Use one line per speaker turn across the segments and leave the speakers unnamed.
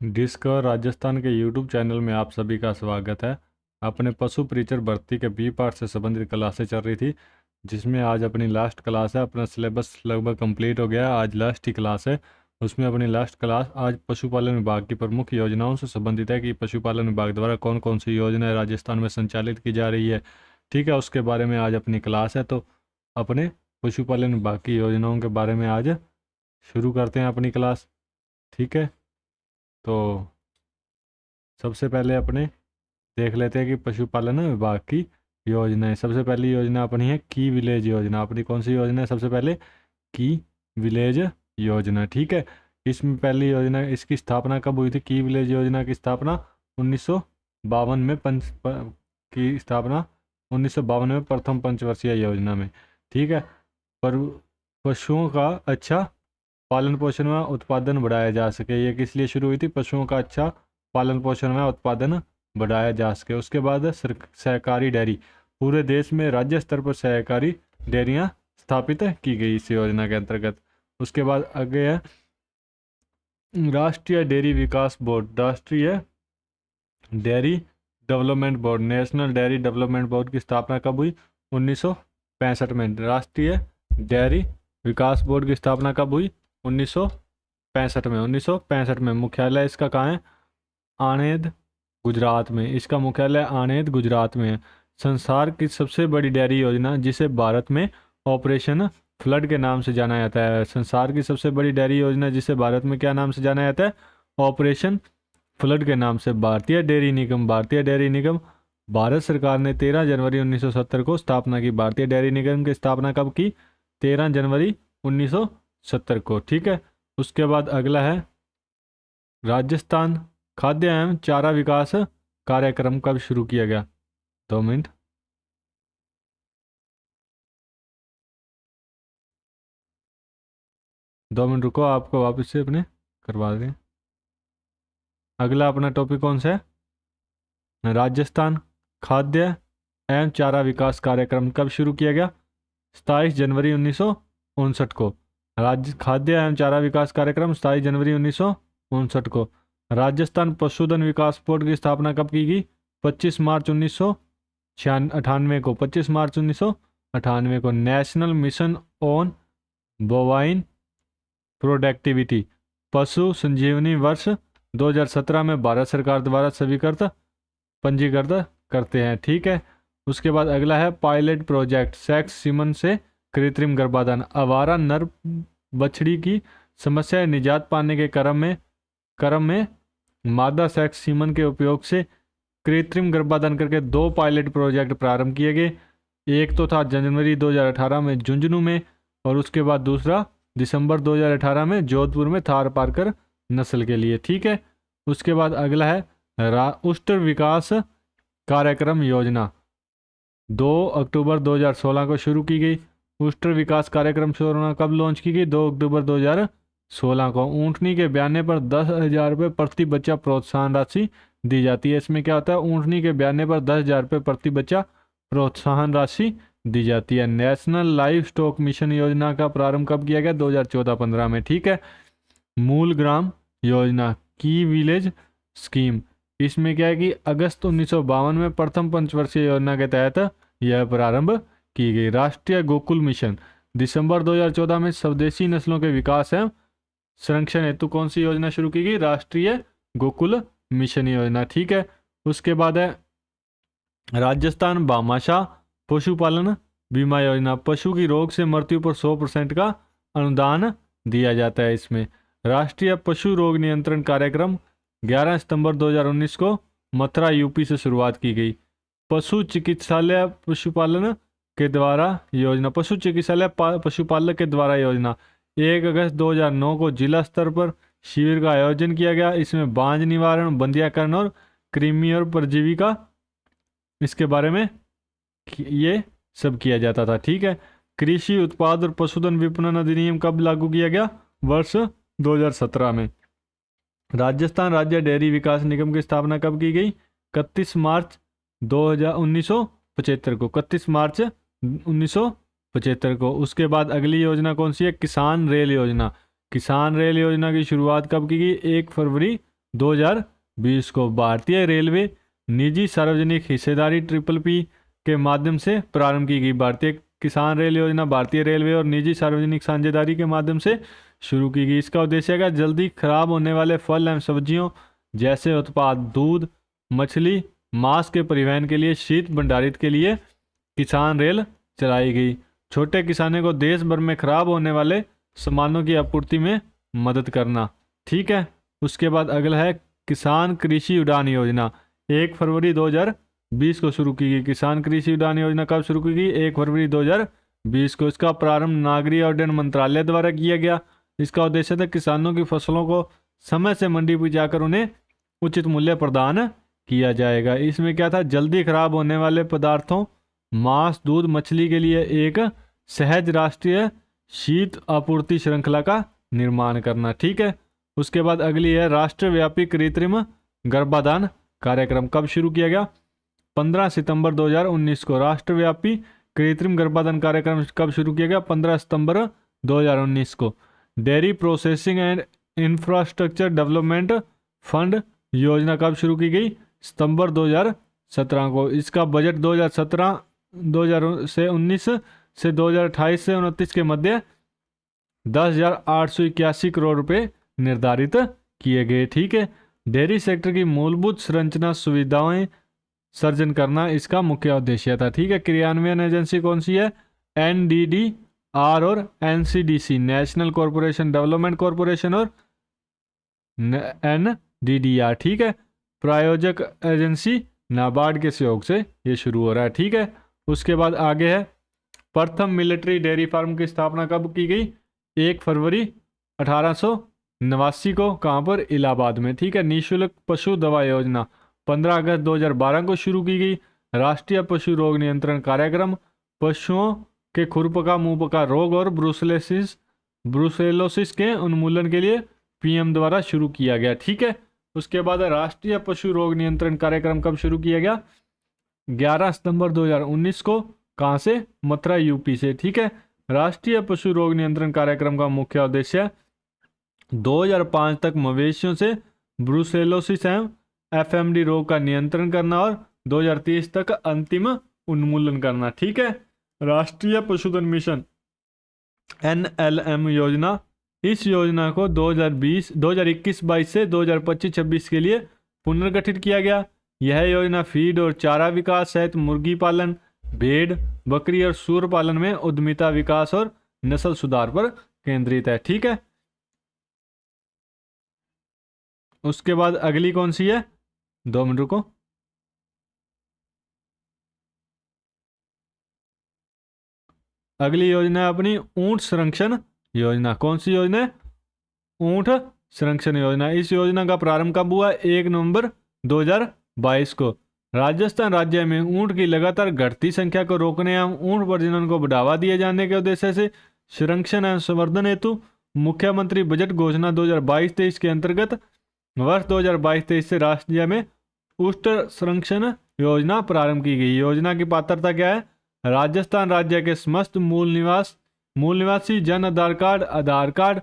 Discover Rajasthan के YouTube channel में आप सभी का स्वागत है। अपने पशु परिचर भर्ती के बी पार्ट से संबंधित क्लासें चल रही थी, जिसमें आज अपनी लास्ट क्लास है। अपना सिलेबस लगभग कंप्लीट हो गया, आज लास्ट ही क्लास है। उसमें अपनी लास्ट क्लास आज पशुपालन विभाग की प्रमुख योजनाओं से संबंधित है कि पशुपालन विभाग द्वारा कौन कौन सी योजनाएं राजस्थान में संचालित की जा रही है। ठीक है, उसके बारे में आज अपनी क्लास है। तो अपने पशुपालन विभाग की योजनाओं के बारे में आज शुरू करते हैं अपनी क्लास। ठीक है, तो सबसे पहले अपने देख लेते हैं कि पशुपालन विभाग की योजनाएं। सबसे पहली योजना अपनी है की विलेज योजना। अपनी कौन सी योजना है? सबसे पहले की विलेज योजना। ठीक है, इसमें पहली योजना, इसकी स्थापना कब हुई थी? की विलेज योजना की स्थापना 1952 में की स्थापना 1952 में प्रथम पंचवर्षीय योजना में। ठीक है, पर पशुओं का अच्छा पालन पोषण व उत्पादन बढ़ाया जा सके, ये किस लिए शुरू हुई थी? पशुओं का अच्छा पालन पोषण व उत्पादन बढ़ाया जा सके। उसके बाद सहकारी डेयरी। पूरे देश में राज्य स्तर पर सहकारी डेयरियां स्थापित की गई इस योजना के अंतर्गत। उसके बाद आगे है राष्ट्रीय डेयरी विकास बोर्ड। राष्ट्रीय dairy development board, national dairy development board की स्थापना कब हुई? 1965 में। राष्ट्रीय डेयरी विकास बोर्ड की स्थापना कब हुई? 1965 में। 1965 में। मुख्यालय इसका कहाँ है? आणेद, गुजरात में। इसका मुख्यालय आणेद, गुजरात में है। संसार की सबसे बड़ी डेयरी योजना, जिसे भारत में ऑपरेशन फ्लड के नाम से जाना जाता है। संसार की सबसे बड़ी डेयरी योजना, जिसे भारत में क्या नाम से जाना जाता है? ऑपरेशन फ्लड के नाम से भारतीय डेयरी निगम। भारतीय डेयरी निगम भारत सरकार ने 13 जनवरी 1970 को स्थापना की। भारतीय डेयरी निगम की स्थापना कब की? 13 जनवरी 1970 को। ठीक है, उसके बाद अगला है राजस्थान खाद्य एवं चारा विकास कार्यक्रम कब शुरू किया गया? 2 मिनट। रुको, आपको वापस से अपने करवा दें। अगला अपना टॉपिक कौन सा है? राजस्थान खाद्य एवं चारा विकास कार्यक्रम कब शुरू किया गया? 27 जनवरी 1959 को। राज्य खाद्य एवं चारा विकास कार्यक्रम 27 जनवरी 1959 को। राजस्थान पशुधन विकास बोर्ड की स्थापना कब की गई? 25 मार्च 1998 को। 25 मार्च 1998 को। National mission on bovine productivity, पशु संजीवनी वर्ष 2017 में भारत सरकार द्वारा स्वीकृत पंजीकृत करते हैं। ठीक है, उसके बाद अगला है पायलट प्रोजेक्ट सेक्स सीमन से कृत्रिम गर्भाधान। आवारा नर बछड़ी की समस्या निजात पाने के क्रम में मादा सेक्स सीमन के उपयोग से कृत्रिम गर्भाधान करके 2 पायलट प्रोजेक्ट प्रारंभ किए गए। एक तो था जनवरी 2018 में झुंझुनू में, और उसके बाद दूसरा दिसंबर 2018 में जोधपुर में थार पारकर नस्ल के लिए। ठीक है, उसके बाद अगला है उष्ट विकास कार्यक्रम योजना। 2 अक्टूबर 2016 को शुरू की गई। उष्ट विकास कार्यक्रम योजना कब लॉन्च की गई? 2 अक्टूबर 2016 को। ऊँटनी के ब्याने पर 10,000 रुपये प्रति बच्चा प्रोत्साहन राशि दी जाती है। इसमें क्या होता है? ऊँटनी के ब्याने पर 10,000 रुपये प्रति बच्चा प्रोत्साहन राशि दी जाती है। नेशनल लाइफ स्टॉक मिशन योजना का प्रारंभ कब किया गया? 2014-15 में। ठीक है, मूल ग्राम योजना की विलेज स्कीम, इसमें क्या है कि अगस्त 1952 में प्रथम पंचवर्षीय योजना के तहत यह प्रारंभ की गई। राष्ट्रीय गोकुल मिशन, दिसंबर 2014 में स्वदेशी नस्लों के विकास एवं संरक्षण हेतु कौन सी योजना शुरू की गई? राष्ट्रीय गोकुल मिशन योजना। ठीक है, उसके बाद है राजस्थान भामाशाह पशुपालन बीमा योजना। पशु की रोग से मृत्यु पर 100% का अनुदान दिया जाता है इसमें। राष्ट्रीय पशु रोग नियंत्रण कार्यक्रम 11 सितंबर 2019 को मथुरा यूपी से शुरुआत की गई। पशु चिकित्सालय पशुपालन के द्वारा योजना, पशु चिकित्सालय पशुपालक के द्वारा योजना 1 अगस्त 2009 को जिला स्तर पर शिविर का आयोजन किया गया। इसमें बांझ निवारण, बंधियाकरण और कृमि और परजीवी का इसके बारे में ये सब किया जाता था। ठीक है, कृषि उत्पाद और पशुधन विपणन अधिनियम कब लागू किया गया? वर्ष 2017 में। राजस्थान राज्य डेयरी विकास निगम की स्थापना कब की गई? 31 मार्च 1975 को। 31 मार्च 1975 को। उसके बाद अगली योजना कौन सी है? किसान रेल योजना। किसान रेल योजना की शुरुआत कब की गई? 1 फरवरी 2020 को। भारतीय रेलवे निजी सार्वजनिक हिस्सेदारी PPP के माध्यम से प्रारंभ की गई। भारतीय किसान रेल योजना भारतीय रेलवे और निजी सार्वजनिक साझेदारी के माध्यम से शुरू की गई। इसका उद्देश्य है जल्दी खराब होने वाले फल एवं सब्जियों जैसे उत्पाद, दूध, मछली, मांस के परिवहन के लिए शीत भंडारित के लिए किसान रेल चलाई गई। छोटे किसानों को देश भर में खराब होने वाले सामानों की आपूर्ति में मदद करना। ठीक है, उसके बाद अगला है किसान कृषि उड़ान योजना। 1 फरवरी 2020 को शुरू की गई। किसान कृषि उड़ान योजना कब शुरू की गई? 1 फरवरी 2020 को। इसका प्रारंभ नागरिक उड्डयन मंत्रालय द्वारा किया गया। इसका उद्देश्य था किसानों की फसलों को समय से मंडी पहुंचाकर उन्हें उचित मूल्य प्रदान किया जाएगा। इसमें क्या था? जल्दी खराब होने वाले पदार्थों, मांस, दूध, मछली के लिए एक सहज राष्ट्रीय शीत आपूर्ति श्रृंखला का निर्माण करना। ठीक है, उसके बाद अगली है राष्ट्रव्यापी कृत्रिम गर्भाधान कार्यक्रम। कब शुरू किया गया? 15 सितंबर 2019 को। राष्ट्रव्यापी कृत्रिम गर्भाधान कार्यक्रम कब शुरू किया गया? 15 सितंबर 2019 को। Dairy processing and infrastructure development fund योजना कब शुरू की गई? सितंबर 2017 को। इसका बजट 2019 से 2028 से 29 के मध्य 10,881 करोड़ रुपए निर्धारित किए गए। ठीक है, डेयरी सेक्टर की मूलभूत संरचना सुविधाएं सर्जन करना इसका मुख्य उद्देश्य था। ठीक है, क्रियान्वयन एजेंसी कौन सी है? NDDR और NCDC, national corporation development corporation और NDDR। ठीक है, प्रायोजक एजेंसी नाबार्ड के सहयोग से ये शुरू हो रहा है। ठीक है, उसके बाद आगे है प्रथम मिलिट्री डेयरी फार्म की स्थापना कब की गई? 1 फरवरी 1889 को। कहाँ पर? इलाहाबाद में। ठीक है, निःशुल्क पशु दवा योजना 15 अगस्त 2012 को शुरू की गई। राष्ट्रीय पशु रोग नियंत्रण कार्यक्रम पशुओं के खुरपका मुंहपका रोग और ब्रुसेलोसिस के उन्मूलन के लिए PM द्वारा शुरू किया गया। ठीक है, उसके बाद राष्ट्रीय पशु रोग नियंत्रण कार्यक्रम कब शुरू किया गया? 11 सितंबर 2019 को। कहाँ से? मथुरा UP से। ठीक है, राष्ट्रीय पशु रोग नियंत्रण कार्यक्रम का मुख्य उद्देश्य 2005 तक मवेशियों से ब्रुसेलोसिस एवं FMD रोग का नियंत्रण करना और 2030 तक अंतिम उन्मूलन करना। ठीक है, राष्ट्रीय पशुधन मिशन NLM योजना, इस योजना को 2021-22 से 2025-26 के लिए पुनर्गठित किया गया। यह योजना फीड और चारा विकास सहित मुर्गी पालन, भेड़, बकरी और सूअर पालन में उद्यमिता विकास और नस्ल सुधार पर केंद्रित है। ठीक है, उसके बाद अगली कौन सी है? 2 मिनट रुको। अगली योजना है अपनी ऊंट संरक्षण योजना। कौन सी योजना है? ऊंट संरक्षण योजना। इस योजना का प्रारंभ कब हुआ? 1 नवंबर 2022 को। राजस्थान राज्य में ऊंट की लगातार घटती संख्या को रोकने एवं ऊंट प्रजनन को बढ़ावा दिए जाने के उद्देश्य से संरक्षण एवं संवर्धन हेतु मुख्यमंत्री बजट घोषणा 2022-23 के अंतर्गत वर्ष 2022-23 से राज्य में ऊंट संरक्षण योजना प्रारंभ की गई। योजना की पात्रता क्या है? राजस्थान राज्य के समस्त मूल निवासी जन आधार कार्ड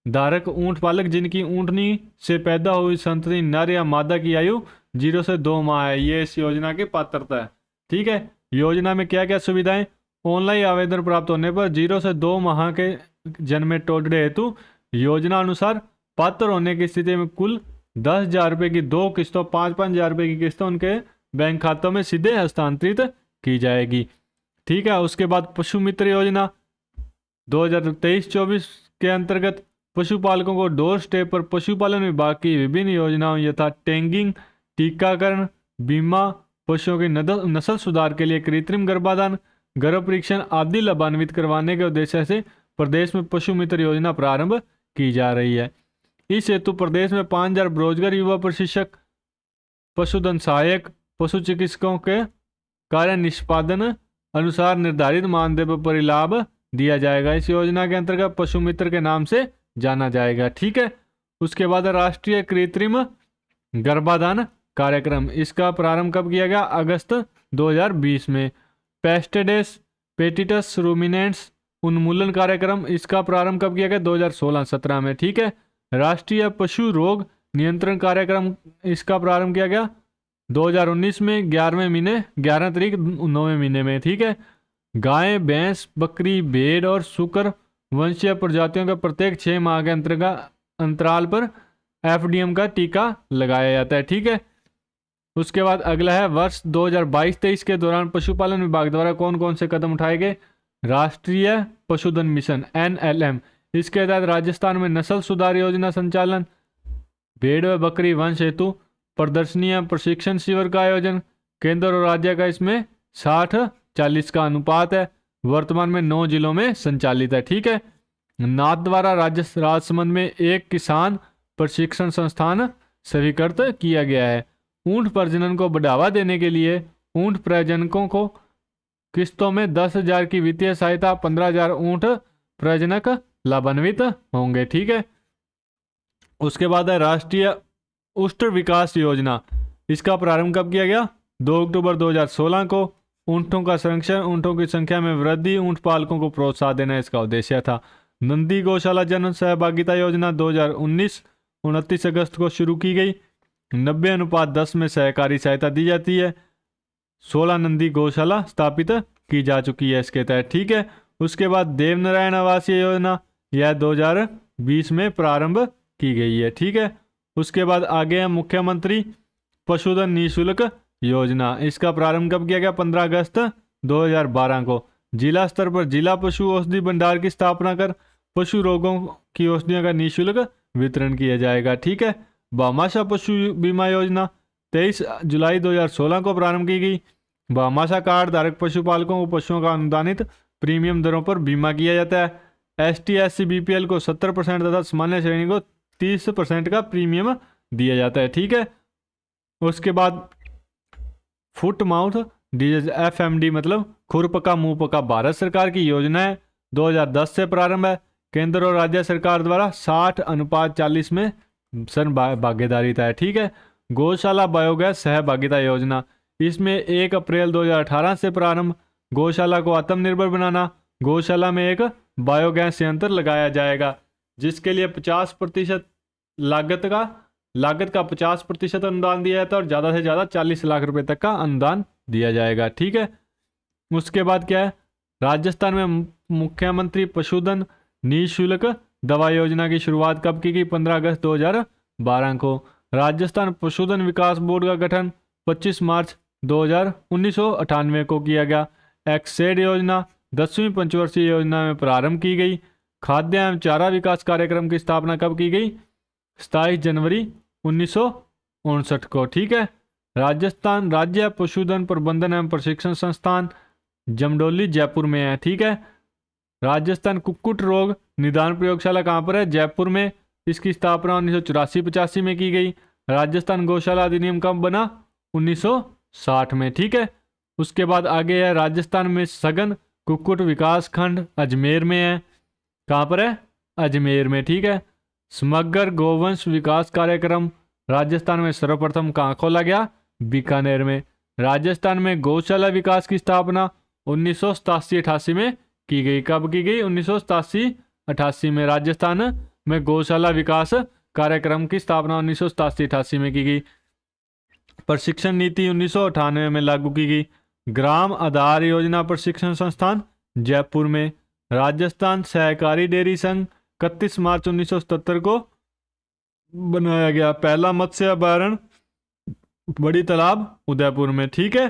धारक ऊंट पालक जिनकी ऊंटनी से पैदा हुई संतति नर या मादा की आयु 0 से 2 माह है, ये इस योजना की पात्रता है। ठीक है, योजना में क्या क्या सुविधाएं? ऑनलाइन आवेदन प्राप्त होने पर 0 से 2 माह के जन्मे टोटड़े हेतु योजना अनुसार पात्र होने की स्थिति में कुल 10,000 रुपये की 2 किस्तों 5,000 रुपये की किस्तों उनके बैंक खातों में सीधे हस्तांतरित की जाएगी। ठीक है, उसके बाद पशु मित्र योजना 2023-24 के अंतर्गत पशुपालकों को डोर स्टेप पर पशुपालन विभाग की विभिन्न योजनाओं यथा टैगिंग, टीकाकरण, बीमा, पशुओं की नस्ल सुधार के लिए कृत्रिम गर्भाधान, गर्भ परीक्षण आदि लाभान्वित करवाने के उद्देश्य से प्रदेश में पशु मित्र योजना प्रारंभ की जा रही है। इस हेतु प्रदेश में 5,000 बेरोजगार युवा प्रशिक्षक, पशुधन सहायक, पशु चिकित्सकों के कार्य निष्पादन अनुसार निर्धारित मानदेय पर परिलाभ दिया जाएगा। इस योजना के अंतर्गत पशु मित्र के नाम से जाना जाएगा। ठीक है, उसके बाद राष्ट्रीय कृत्रिम गर्भाधान कार्यक्रम, इसका प्रारंभ कब किया गया? अगस्त 2020 में। पेस्टिडेस पेटिटस रूमिनेंट्स उन्मूलन कार्यक्रम, इसका प्रारंभ कब किया गया? 2016-17 में। ठीक है, राष्ट्रीय पशु रोग नियंत्रण कार्यक्रम इसका प्रारंभ किया गया 2019 में 11वें महीने 11 तारीख 9वें महीने में, ठीक है। गाय, भैंस, बकरी, भेड़ और सूकर वंशीय प्रजातियों के प्रत्येक 6 माह के अंतराल पर एफडीएम का टीका लगाया जाता है, ठीक है। उसके बाद अगला है वर्ष 2022-23 के दौरान पशुपालन विभाग द्वारा कौन कौन से कदम उठाए गए। राष्ट्रीय पशुधन मिशन NLM, इसके तहत राजस्थान में नस्ल सुधार योजना संचालन, भेड़ व बकरी वंश हेतु प्रदर्शनियां, प्रशिक्षण शिविर का आयोजन। केंद्र और राज्य का इसमें 60-40 का अनुपात है। वर्तमान में 9 जिलों में संचालित है, ठीक है। नाथद्वारा राजसमंद में एक किसान प्रशिक्षण संस्थान स्वीकृत किया गया है। ऊंट प्रजनन को बढ़ावा देने के लिए ऊंट प्रजनकों को किस्तों में 10,000 की वित्तीय सहायता, 15,000 ऊंट प्रजनक लाभान्वित होंगे, ठीक है। उसके बाद है राष्ट्रीय ऊष्ट विकास योजना, इसका प्रारंभ कब किया गया 2 अक्टूबर 2016 को। ऊंटों का संरक्षण, ऊंटों की संख्या में वृद्धि, ऊंट पालकों को प्रोत्साहन देना इसका उद्देश्य था। नंदी गौशाला जन सहभागिता योजना 2019 29 अगस्त को शुरू की गई। 90:10 में सहकारी सहायता दी जाती है। 16 नंदी गौशाला स्थापित की जा चुकी है इसके तहत, ठीक है। उसके बाद देवनारायण आवासीय योजना, यह 2020 में प्रारंभ की गई है, ठीक है। उसके बाद आगे है मुख्यमंत्री पशुधन निःशुल्क योजना, इसका प्रारंभ कब किया गया 15 अगस्त 2012 को। जिला स्तर पर जिला पशु औषधि भंडार की स्थापना कर पशु रोगों की औषधियों का निःशुल्क वितरण किया जाएगा, ठीक है। भामाशाह पशु बीमा योजना 23 जुलाई 2016 को प्रारंभ की गई। भामाशाह कार्ड धारक पशुपालकों को पशुओं का अनुदानित प्रीमियम दरों पर बीमा किया जाता है। ST SC BPL को 70% तथा सामान्य श्रेणी को 30% का प्रीमियम दिया जाता है, ठीक है। उसके बाद फुट माउथ डिजीज FMD मतलब खुरपका मुंहपका भारत सरकार की योजना है, 2010 से प्रारंभ है। केंद्र और राज्य सरकार द्वारा 60:40 में भागीदारिता है, ठीक है। गौशाला बायोगैस सहभागिता योजना, इसमें 1 अप्रैल 2018 से प्रारंभ। गौशाला को आत्मनिर्भर बनाना, गौशाला में एक बायोगैस संयंत्र लगाया जाएगा जिसके लिए 50% लागत का 50% अनुदान दिया जाता है और ज़्यादा से ज़्यादा 40 लाख रुपए तक का अनुदान दिया जाएगा, ठीक है। उसके बाद क्या है, राजस्थान में मुख्यमंत्री पशुधन निःशुल्क दवा योजना की शुरुआत कब की गई 15 अगस्त 2012 को। राजस्थान पशुधन विकास बोर्ड का गठन 25 मार्च 1998 को किया गया। एक्सेड योजना 10वीं पंचवर्षीय योजना में प्रारंभ की गई। खाद्य एवं चारा विकास कार्यक्रम की स्थापना कब की गई 27 जनवरी 1959 को, ठीक है। राजस्थान राज्य पशुधन प्रबंधन एवं प्रशिक्षण संस्थान जमडोली जयपुर में है, ठीक है। राजस्थान कुक्कुट रोग निदान प्रयोगशाला कहाँ पर है, जयपुर में। इसकी स्थापना 1984-85 में की गई। राजस्थान गौशाला अधिनियम कब बना 1960 में, ठीक है। उसके बाद आगे है राजस्थान में सघन कुक्कुट विकास खंड अजमेर में है। कहाँ पर है, अजमेर में, ठीक है। समग्र गोवंश विकास कार्यक्रम राजस्थान में सर्वप्रथम कहाँ खोला गया, बीकानेर में। राजस्थान में गौशाला विकास की स्थापना 1987-88 में की गई। कब की गई 1987-88 में राजस्थान में गौशाला विकास कार्यक्रम की स्थापना 1987-88 में की गई। प्रशिक्षण नीति 1998 में लागू की गई। ग्राम आधार योजना प्रशिक्षण संस्थान जयपुर में। राजस्थान सहकारी डेयरी संघ 31 मार्च 1977 को बनाया गया। पहला मत्स्य अभयारण्य बड़ी तालाब उदयपुर में, ठीक है।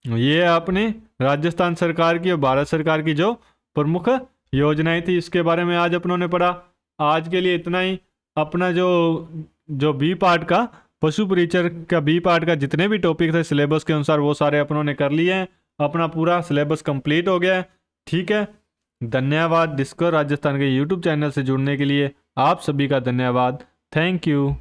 ये अपने राजस्थान सरकार की और भारत सरकार की जो प्रमुख योजनाएं थी इसके बारे में आज अपनों ने पढ़ा। आज के लिए इतना ही। अपना जो बी पार्ट का पशु परिचर का बी पार्ट का जितने भी टॉपिक थे सिलेबस के अनुसार वो सारे अपनों ने कर लिए हैं। अपना पूरा सिलेबस कंप्लीट हो गया है, ठीक है। धन्यवाद। डिस्कवर राजस्थान के यूट्यूब चैनल से जुड़ने के लिए आप सभी का धन्यवाद। Thank you.